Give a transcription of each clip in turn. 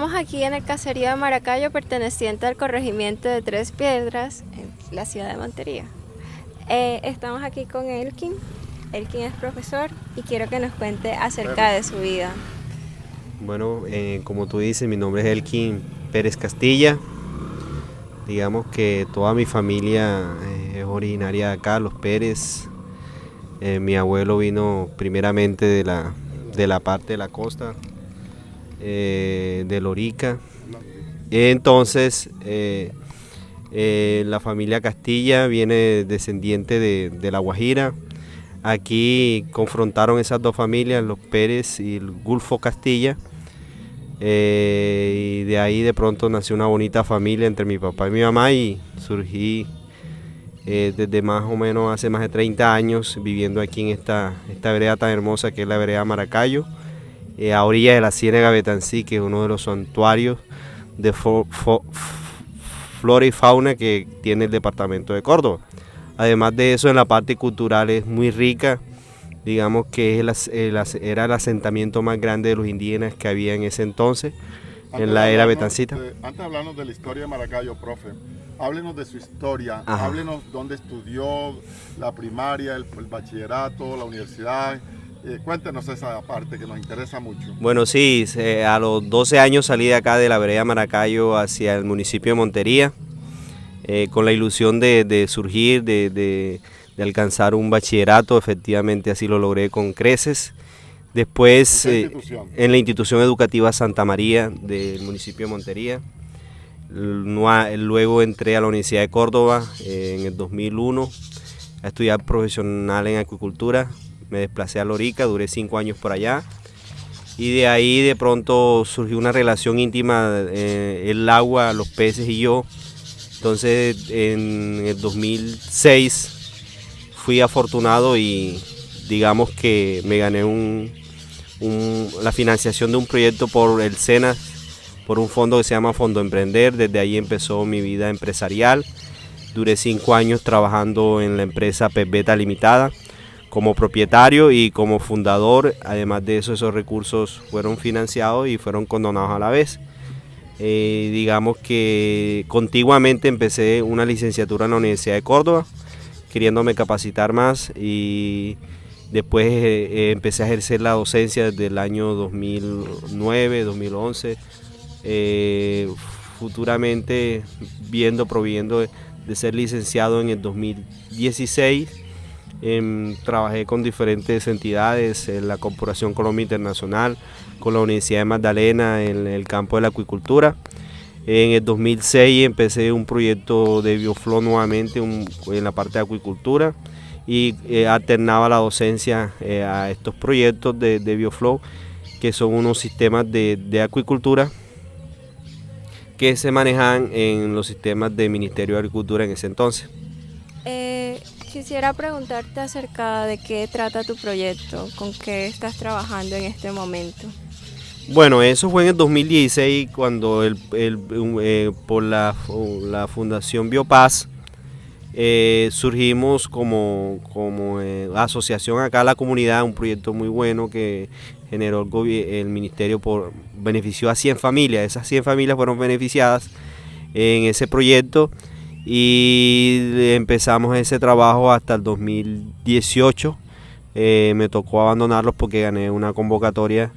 Estamos aquí en el caserío de Maracayo, perteneciente al corregimiento de Tres Piedras, en la ciudad de Montería. Estamos aquí con Elkin. Elkin es profesor y quiero que nos cuente acerca de su vida. Bueno, como tú dices, mi nombre es Elkin Pérez Castilla. Digamos que toda mi familia es originaria de acá, los Pérez. Mi abuelo vino primeramente de la parte de la costa, de Lorica. Entonces, la familia Castilla viene descendiente de La Guajira. Aquí confrontaron esas dos familias, los Pérez y el Gulfo Castilla. Y de ahí de pronto nació una bonita familia entre mi papá y mi mamá y surgí desde más o menos hace más de 30 años viviendo aquí en esta vereda tan hermosa que es la vereda Maracayo, a orilla de la Ciénaga Betancí, que es uno de los santuarios de flora y fauna que tiene el departamento de Córdoba. Además de eso, en la parte cultural es muy rica. Digamos que era el asentamiento más grande de los indígenas que había en ese entonces, en la era betancita. Antes de hablarnos de la historia de Maracayo, profe, háblenos de su historia. Ajá. Háblenos dónde estudió, la primaria, el bachillerato, la universidad. Cuéntenos esa parte que nos interesa mucho. Bueno, sí, a los 12 años salí de acá de la vereda Maracayo hacia el municipio de Montería, con la ilusión de surgir, de alcanzar un bachillerato. Efectivamente así lo logré con creces. Después en la institución educativa Santa María del municipio de Montería. Luego entré a la Universidad de Córdoba en el 2001 a estudiar profesional en acuicultura. Me desplacé a Lorica, duré 5 años por allá. Y de ahí de pronto surgió una relación íntima, el agua, los peces y yo. Entonces en el 2006 fui afortunado y digamos que me gané la financiación de un proyecto por el SENA, por un fondo que se llama Fondo Emprender. Desde ahí empezó mi vida empresarial. Duré 5 años trabajando en la empresa Pepbeta Limitada como propietario y como fundador. Además de eso, esos recursos fueron financiados y fueron condonados a la vez. Digamos que contiguamente empecé una licenciatura en la Universidad de Córdoba, queriéndome capacitar más, y después empecé a ejercer la docencia desde el año 2009, 2011, futuramente proviendo de ser licenciado en el 2016. Trabajé con diferentes entidades, en la Corporación Colombia Internacional, con la Universidad de Magdalena en el campo de la acuicultura. En el 2006 empecé un proyecto de Bioflow nuevamente en la parte de acuicultura y alternaba la docencia a estos proyectos de Bioflow, que son unos sistemas de acuicultura que se manejan en los sistemas del Ministerio de Agricultura en ese entonces. Quisiera preguntarte acerca de qué trata tu proyecto, con qué estás trabajando en este momento. Bueno, eso fue en el 2016 cuando por la Fundación Biopaz surgimos como asociación acá a la comunidad, un proyecto muy bueno que generó el ministerio, benefició a 100 familias. Esas 100 familias fueron beneficiadas en ese proyecto y empezamos ese trabajo hasta el 2018. Me tocó abandonarlos porque gané una convocatoria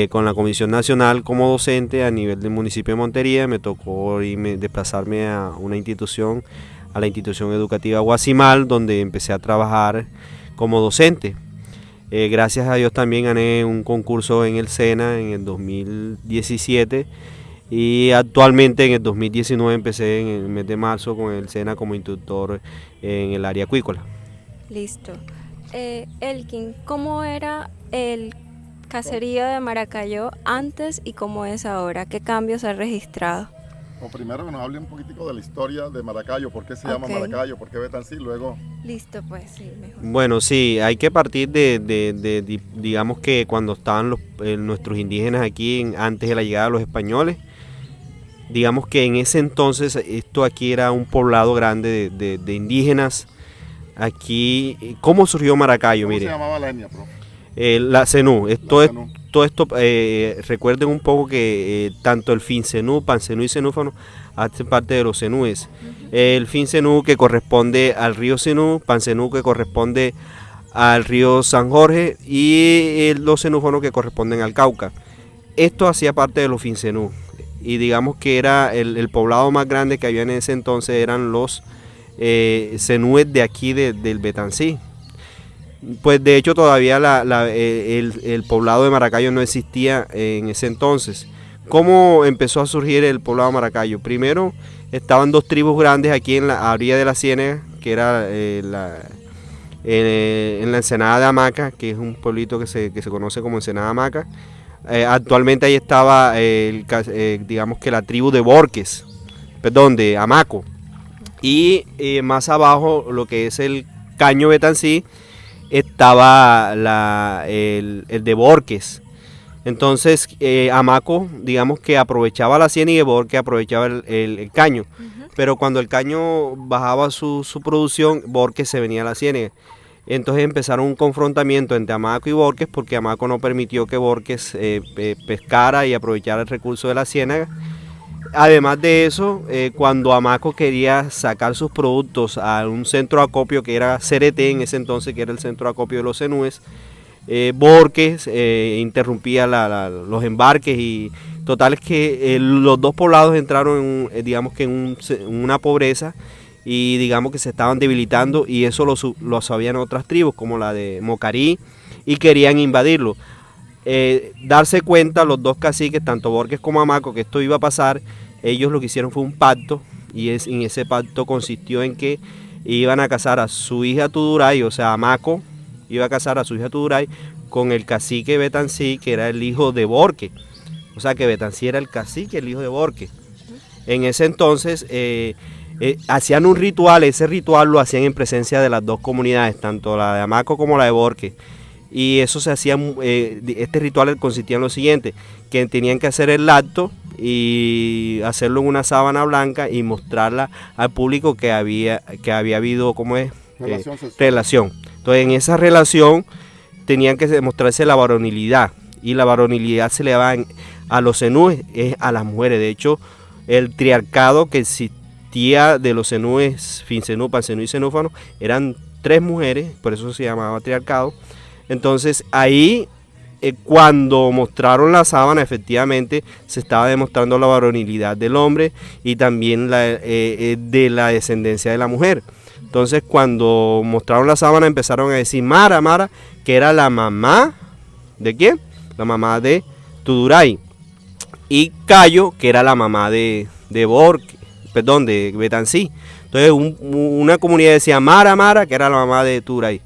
con la Comisión Nacional como docente a nivel del municipio de Montería. Me tocó desplazarme a la institución educativa Guasimal, donde empecé a trabajar como docente. Gracias a Dios también gané un concurso en el SENA en el 2017 y actualmente en el 2019 empecé en el mes de marzo con el SENA como instructor en el área acuícola. Listo. Elkin, ¿cómo era el caserío de Maracayo antes y cómo es ahora? ¿Qué cambios ha registrado? O primero que nos hable un poquitico de la historia de Maracayo, por qué se llama Maracayo, por qué Betancí, luego... Listo, pues sí, mejor. Bueno, sí, hay que partir digamos que cuando estaban nuestros indígenas aquí, antes de la llegada de los españoles. Digamos que en ese entonces esto aquí era un poblado grande de indígenas. Aquí, ¿cómo surgió Maracayo? ¿Cómo Mire, se llamaba la etnia, profe? la Zenú, todo esto, recuerden un poco que tanto el fincenú, pancenú y cenúfano hacen parte de los cenúes. El fincenú que corresponde al río Cenú, pancenú que corresponde al río San Jorge y los cenúfanos que corresponden al Cauca. Esto hacía parte de los fincenú y digamos que era el poblado más grande que había en ese entonces eran los cenúes de aquí del Betancí. Pues de hecho todavía el poblado de Maracayo no existía en ese entonces. ¿Cómo empezó a surgir el poblado de Maracayo? Primero estaban dos tribus grandes aquí en la orilla de la Ciénaga, que era en la Ensenada de Hamaca, que es un pueblito que se conoce como Ensenada de Hamaca. Actualmente ahí estaba digamos que la tribu de Borques, perdón, de Hamaco. Y más abajo, lo que es el Caño Betancí, estaba el de Borques. Entonces Hamaco, digamos que aprovechaba la ciénaga y Borques aprovechaba el caño. Pero cuando el caño bajaba su producción, Borques se venía a la ciénaga. Entonces empezaron un confrontamiento entre Hamaco y Borques porque Hamaco no permitió que Borques pescara y aprovechara el recurso de la ciénaga. Además de eso, cuando Hamaco quería sacar sus productos a un centro de acopio que era Cereté en ese entonces, que era el centro de acopio de los cenúes, Borques interrumpía los embarques y total es que los dos poblados entraron digamos que en una pobreza y digamos que se estaban debilitando y eso lo sabían otras tribus como la de Mocarí y querían invadirlo. Darse cuenta los dos caciques, tanto Borges como Hamaco, que esto iba a pasar, ellos lo que hicieron fue un pacto y en ese pacto consistió en que iban a casar a su hija Tuduray, o sea Hamaco iba a casar a su hija Tuduray con el cacique Betancí, que era el hijo de Borques, o sea que Betancí era el cacique, el hijo de Borques. En ese entonces hacían un ritual, ese ritual lo hacían en presencia de las dos comunidades, tanto la de Hamaco como la de Borques. Y eso se hacía, este ritual consistía en lo siguiente, que tenían que hacer el acto y hacerlo en una sábana blanca y mostrarla al público que había habido, ¿cómo es? Relación. Entonces en esa relación tenían que demostrarse la varonilidad y la varonilidad se le daba a los cenúes, a las mujeres. De hecho, el triarcado que existía de los cenúes, fincenú, pancenú y cenúfano, eran 3 mujeres, por eso se llamaba triarcado. Entonces ahí cuando mostraron la sábana efectivamente se estaba demostrando la varonilidad del hombre y también de la descendencia de la mujer. Entonces cuando mostraron la sábana empezaron a decir Mara, Mara, que era la mamá ¿de quién? La mamá de Tuduray. Y Cayo, que era la mamá de Betancí. Entonces una comunidad decía Mara, Mara, que era la mamá de Tuduray.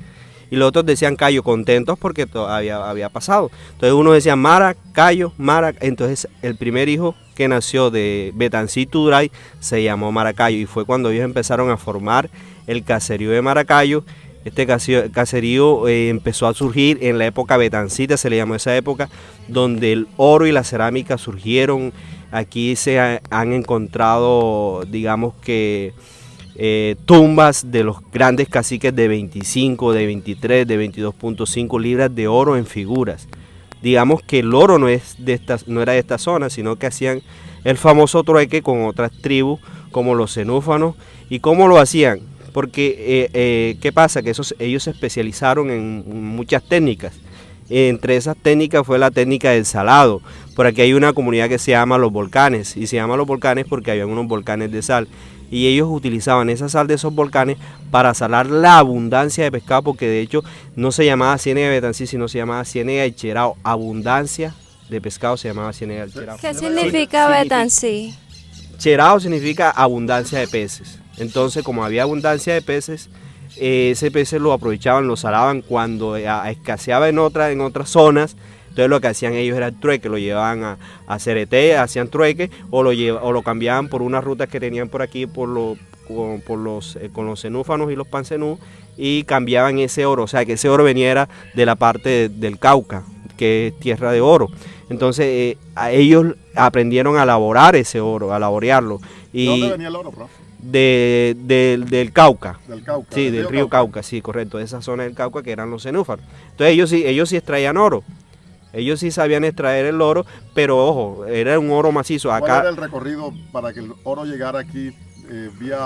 Y los otros decían Cayo, contentos porque todavía había pasado. Entonces uno decía Mara, Cayo, Mara. Entonces el primer hijo que nació de Betancí Tuduray se llamó Maracayo. Y fue cuando ellos empezaron a formar el caserío de Maracayo. Este caserío empezó a surgir en la época betancita, se le llamó esa época, donde el oro y la cerámica surgieron. Aquí se han encontrado, digamos que, tumbas de los grandes caciques de 25, de 23, de 22.5 libras de oro en figuras. Digamos que el oro no era de esta zona, sino que hacían el famoso trueque con otras tribus, como los cenúfanos. ¿Y cómo lo hacían? Porque, ¿qué pasa? Que ellos se especializaron en muchas técnicas. Entre esas técnicas fue la técnica del salado. Por aquí hay una comunidad que se llama Los Volcanes, y se llama Los Volcanes porque había unos volcanes de sal. Y ellos utilizaban esa sal de esos volcanes para salar la abundancia de pescado, porque de hecho no se llamaba ciénaga de Betancí, sino se llamaba ciénaga de Cherao. Abundancia de pescado se llamaba ciénaga de Cherao. ¿Qué significa Betancí? Cherao significa abundancia de peces. Entonces, como había abundancia de peces, ese peces lo aprovechaban, lo salaban cuando escaseaba en otras zonas. Entonces lo que hacían ellos era el trueque, lo llevaban a Cereté, hacían trueque o lo cambiaban por unas rutas que tenían por aquí con los cenúfanos y los pancenú y cambiaban ese oro, o sea que ese oro venía de la parte del Cauca, que es tierra de oro. Entonces ellos aprendieron a elaborar ese oro, a laborearlo. ¿De dónde venía el oro, profe? Del Cauca. Del Cauca. Sí, del río Cauca, sí, correcto, de esa zona del Cauca que eran los cenúfanos. Entonces ellos sí extraían oro. Ellos sí sabían extraer el oro, pero ojo, era un oro macizo. ¿Cuál Acá, era el recorrido para que el oro llegara aquí vía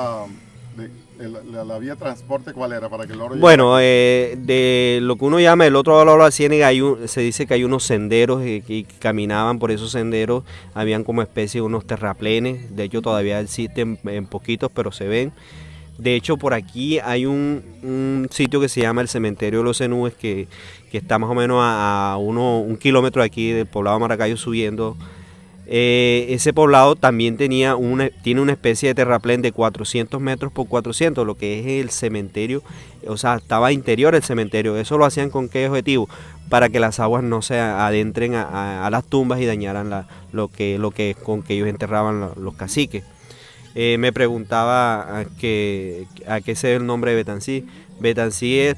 la vía de transporte? ¿Cuál era para que el oro llegara bueno, aquí? de lo que uno llama el otro lado de la ciénaga, se dice que hay unos senderos que caminaban por esos senderos, habían como especie de unos terraplenes, de hecho todavía existen en poquitos, pero se ven. De hecho, por aquí hay un sitio que se llama el Cementerio de los Cenúes, que está más o menos a un kilómetro de aquí del poblado de Maracayo subiendo. Ese poblado también tiene una especie de terraplén de 400 metros por 400, lo que es el cementerio, o sea, estaba interior el cementerio. Eso lo hacían con qué objetivo, para que las aguas no se adentren a las tumbas y dañaran con que ellos enterraban los caciques. Me preguntaba a qué se debe el nombre de Betancí. Betancí es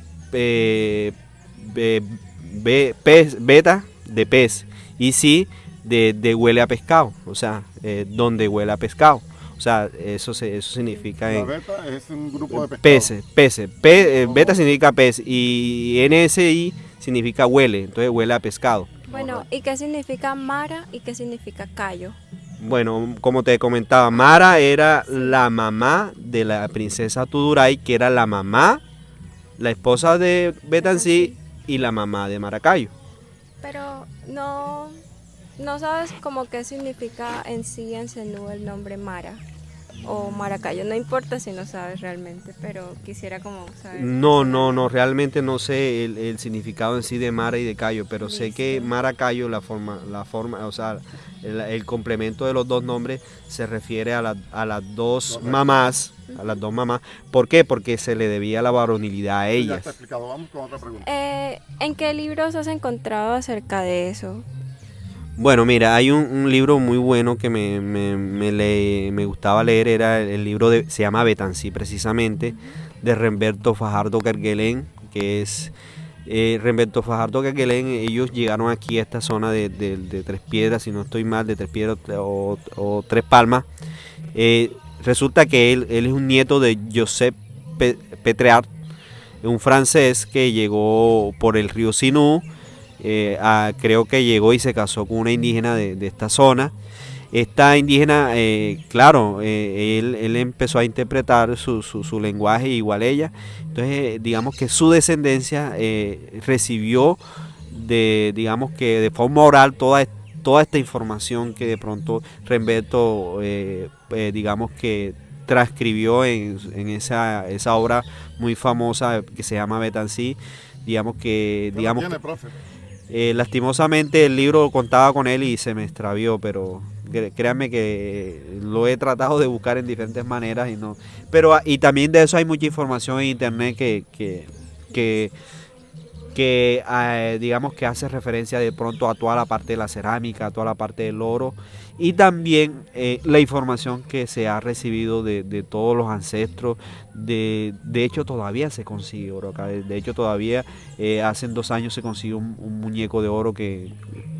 beta de pez y sí de huele a pescado, o sea, donde huele a pescado. O sea, eso significa La beta es un grupo de peces, pescado. beta significa pez y NSI significa huele, entonces huele a pescado. Bueno, ¿y qué significa Mara y qué significa Cayo? Bueno, como te comentaba, Mara era la mamá de la princesa Tuduray, que era la mamá, la esposa de Betancí y la mamá de Maracayo. Pero no sabes como qué significa en sí en Zenú el nombre Mara o Maracayo. No importa si no sabes realmente, pero quisiera como saber. No, realmente no sé el significado en sí de Mara y de Cayo, pero sé que Listo. Maracayo, la forma, o sea, el complemento de los dos nombres se refiere a las dos Correcto. mamás, a las dos mamás. ¿Por qué? Porque se le debía la varonilidad a Ya ellas. está explicado. Vamos con otra pregunta. ¿En qué libros has encontrado acerca de eso? Bueno, mira, hay un libro muy bueno que me gustaba leer, era el libro se llama Betancí precisamente, de Remberto Fajardo Kerguelen, que es Remberto Fajardo Kerguelen. Ellos llegaron aquí a esta zona de Tres Piedras, si no estoy mal, de Tres Piedras o Tres Palmas. Resulta que él es un nieto de Joseph Pétréard, un francés que llegó por el río Sinú. Creo que llegó y se casó con una indígena de esta zona. Esta indígena, claro, él empezó a interpretar su lenguaje igual ella. Entonces, digamos que su descendencia recibió digamos que de forma oral toda esta información que de pronto Remberto, digamos que transcribió en esa obra muy famosa que se llama Betancí. Digamos que, ¿Qué digamos, tiene, profe? lastimosamente el libro contaba con él y se me extravió, pero créanme que lo he tratado de buscar en diferentes maneras y no. Pero y también de eso hay mucha información en internet que digamos que hace referencia de pronto a toda la parte de la cerámica, a toda la parte del oro y también la información que se ha recibido de todos los ancestros. De hecho todavía se consigue oro acá, de hecho todavía hace 2 años se consiguió un muñeco de oro que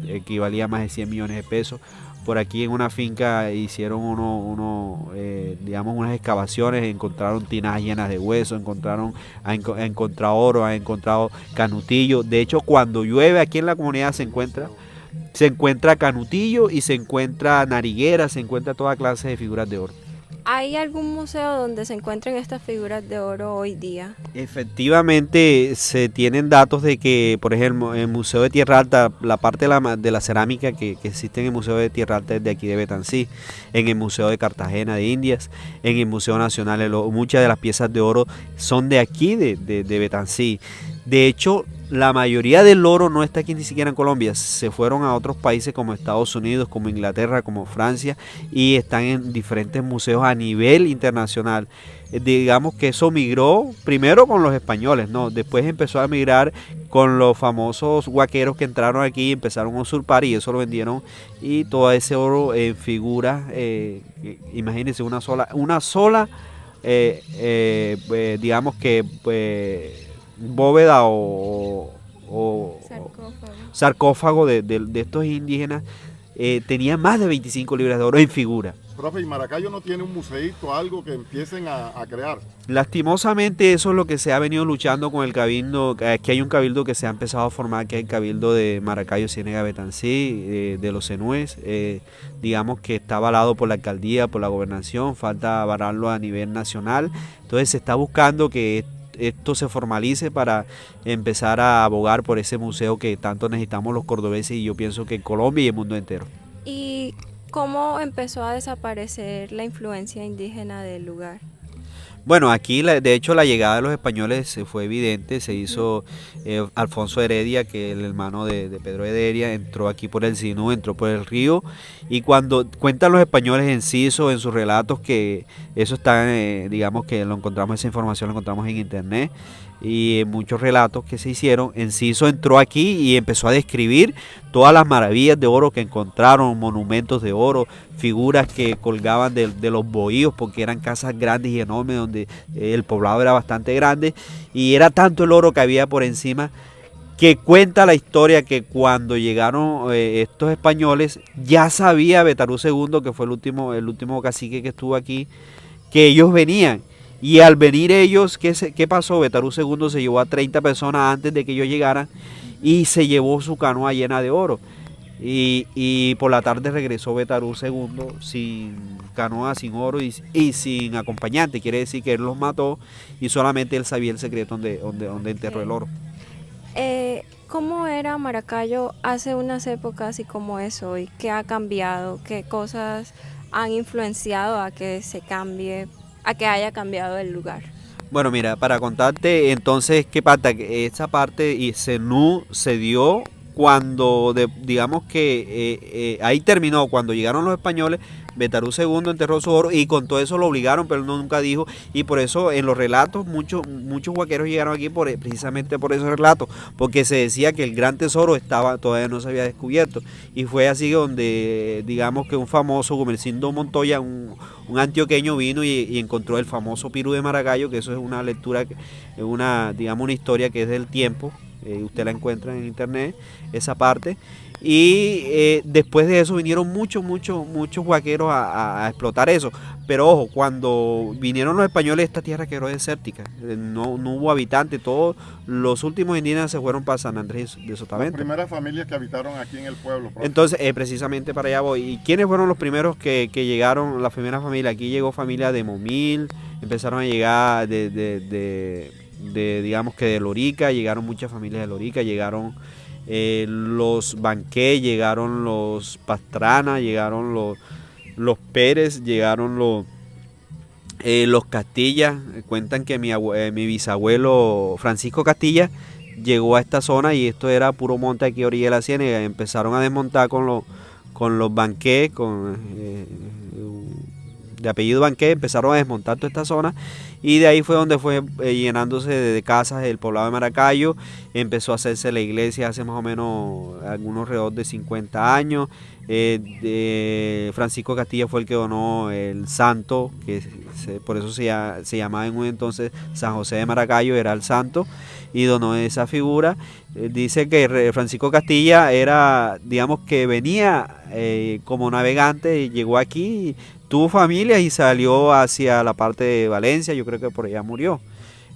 equivalía a más de 100 millones de pesos. Por aquí en una finca hicieron digamos unas excavaciones, encontraron tinajas llenas de huesos, han encontrado oro, han encontrado canutillo. De hecho, cuando llueve aquí en la comunidad se encuentra canutillo y se encuentra nariguera, se encuentra toda clase de figuras de oro. ¿Hay algún museo donde se encuentren estas figuras de oro hoy día? Efectivamente, se tienen datos de que, por ejemplo, en el Museo de Tierra Alta, la parte de la cerámica que existe en el Museo de Tierra Alta es de aquí de Betancí, en el Museo de Cartagena de Indias, en el Museo Nacional, muchas de las piezas de oro son de aquí, de Betancí. De hecho, la mayoría del oro no está aquí ni siquiera en Colombia, se fueron a otros países como Estados Unidos, como Inglaterra, como Francia y están en diferentes museos a nivel internacional. Digamos que eso migró primero con los españoles, ¿no? Después empezó a migrar con los famosos huaqueros que entraron aquí y empezaron a usurpar y eso lo vendieron y todo ese oro en figuras, imagínense una sola digamos que bóveda o Sarcófago. sarcófago de estos indígenas tenía más de 25 libras de oro en figura. Profe, ¿y Maracayo no tiene un museíto, algo que empiecen a crear? Lastimosamente eso es lo que se ha venido luchando con el cabildo. Aquí hay un cabildo que se ha empezado a formar, que es el cabildo de Maracayo, Ciénega, Betancí, de los Cenúes, digamos que está avalado por la alcaldía, por la gobernación, falta avalarlo a nivel nacional. Entonces se está buscando que esto se formalice para empezar a abogar por ese museo que tanto necesitamos los cordobeses, y yo pienso que en Colombia y el mundo entero. ¿Y cómo empezó a desaparecer la influencia indígena del lugar? Bueno, aquí de hecho la llegada de los españoles fue evidente, se hizo Alfonso Heredia, que es el hermano de Pedro Heredia, entró aquí por el Sinú, entró por el río, y cuando cuentan los españoles en Ciso, en sus relatos, que eso está, digamos que lo encontramos, esa información la encontramos en internet, y muchos relatos que se hicieron. Enciso entró aquí y empezó a describir todas las maravillas de oro que encontraron, monumentos de oro, figuras que colgaban de los bohíos, porque eran casas grandes y enormes donde el poblado era bastante grande, y era tanto el oro que había por encima, que cuenta la historia que cuando llegaron estos españoles, ya sabía Betarú II, que fue el último cacique que estuvo aquí, que ellos venían. Y al venir ellos, ¿qué pasó? Betarú II se llevó a 30 personas antes de que ellos llegaran, y se llevó su canoa llena de oro. Y por la tarde regresó Betarú II sin canoa, sin oro y sin acompañante. Quiere decir que él los mató y solamente él sabía el secreto donde enterró el oro. ¿Cómo era Maracayo hace unas épocas y cómo es hoy? ¿Qué ha cambiado? ¿Qué cosas han influenciado a que se cambie, a que haya cambiado el lugar? Bueno, mira, para contarte entonces qué pasa, que esa parte y Zenú se dio cuando, digamos que ahí terminó, cuando llegaron los españoles. Betarú II enterró su oro y con todo eso lo obligaron, pero él nunca dijo, y por eso en los relatos muchos huaqueros llegaron aquí precisamente por esos relatos, porque se decía que el gran tesoro todavía no se había descubierto, y fue así donde, digamos que un famoso, Gumersindo Montoya, un antioqueño, vino y encontró el famoso Pirú de Maracayo, que eso es una lectura, digamos una historia que es del tiempo. Usted la encuentra en internet, esa parte. Y después de eso vinieron muchos huaqueros a explotar eso. Pero ojo, cuando vinieron los españoles, esta tierra quedó desértica, no hubo habitantes. Todos los últimos indígenas se fueron para San Andrés de Sotavento. Las primeras familias que habitaron aquí en el pueblo, profe. Entonces, precisamente para allá voy. ¿Y quiénes fueron los primeros que llegaron? La primera familia, aquí llegó familia de Momil, empezaron a llegar digamos que de Lorica, llegaron muchas familias de Lorica, llegaron los Banqué, llegaron los Pastrana, llegaron los Pérez, llegaron los Castilla. Cuentan que mi bisabuelo Francisco Castilla llegó a esta zona, y esto era puro monte aquí a orilla de la Ciénega. Empezaron a desmontar con los Banqué, de apellido Banqué, empezaron a desmontar toda esta zona, y de ahí fue donde fue llenándose de casas el poblado de Maracayo. Empezó a hacerse la iglesia hace más o menos algunos alrededor de 50 años. Francisco Castilla fue el que donó el santo, que por eso se llamaba en un entonces San José de Maracayo, era el santo, y donó esa figura. Dice que Francisco Castilla era, digamos que venía como navegante, y llegó aquí, tuvo familia y salió hacia la parte de Valencia. Yo creo que por allá murió.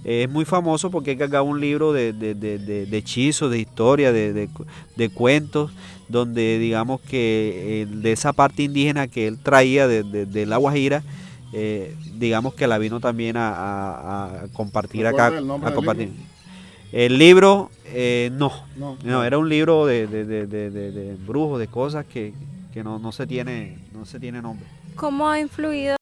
Es muy famoso porque él cargaba un libro de hechizos, de historia, de cuentos, donde digamos que de esa parte indígena que él traía de La Guajira, digamos que la vino también a compartir acá. A compartir. El libro, no, era un libro de brujos, de cosas que no se tiene nombre. ¿Cómo ha influido